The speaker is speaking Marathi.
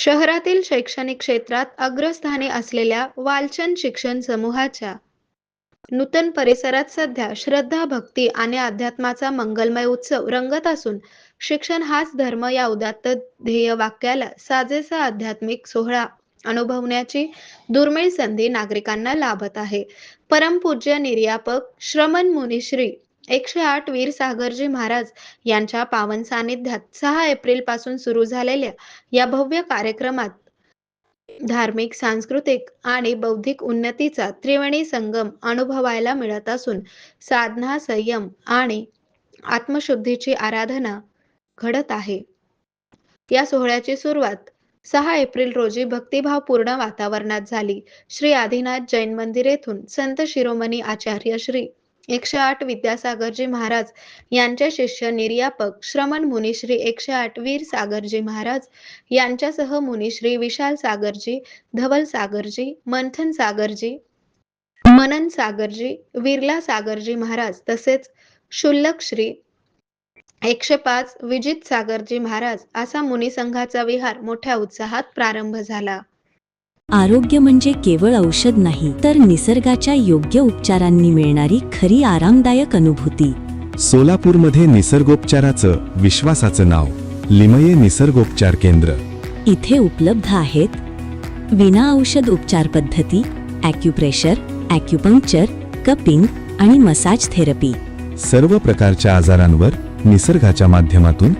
शहरातील शैक्षणिक क्षेत्रात अग्रस्थानी असलेल्या वालचंद शिक्षण समूहाच्या नूतन परिसरात सध्या श्रद्धा, भक्ती आणि अध्यात्माचा मंगलमय उत्सव रंगत असून, शिक्षण हाच धर्म या उदात्त ध्येय वाक्याला साजेसा आध्यात्मिक सोहळा अनुभवण्याची दुर्मिळ संधी नागरिकांना लाभत आहे. परमपूज्य निर्यापक श्रमण मुनिश्री 108 वीर सागरजी महाराज यांच्या पावन सानिध्यात 6 एप्रिल पासून सुरू झालेल्या या भव्य कार्यक्रमात धार्मिक, सांस्कृतिक आणि बौद्धिक उन्नतीचा त्रिवेणी संगम अनुभवायला मिळत असून, साधना, संयम आणि आत्मशुद्धीची आराधना घडत आहे. या सोहळ्याची सुरुवात 6 एप्रिल रोजी भक्तिभावपूर्ण वातावरणात झाली. श्री आदिनाथ जैन मंदिर येथून संत शिरोमणी आचार्य श्री 108 विद्यासागरजी महाराज यांचे शिष्य निर्यापक श्रमण मुनिश्री 108 वीर सागरजी महाराज यांच्यासह मुनिश्री विशाल सागरजी, धवल सागरजी, मंथन सागरजी, मनन सागरजी, विरला सागरजी महाराज तसेच शुल्लक श्री 105 विजित सागरजी महाराज असा मुनिसंघाचा विहार मोठ्या उत्साहात प्रारंभ झाला. आरोग्य म्हणजे केवळ औषध नाही, तर निसर्गाच्या योग्य उपचारांनी मिळणारी खरी आरामदायक अनुभूती. सोलापूरमध्ये निसर्गोपचाराचं विश्वासाचं नाव लिमये निसर्गोपचार केंद्र. इथे उपलब्ध आहेत विना औषध उपचार पद्धती, ॲक्युप्रेशर, ॲक्युपंक्चर, कपिंग आणि मसाज थेरपी. सर्व प्रकारच्या आजारांवर निसर्गाच्या माध्यमातून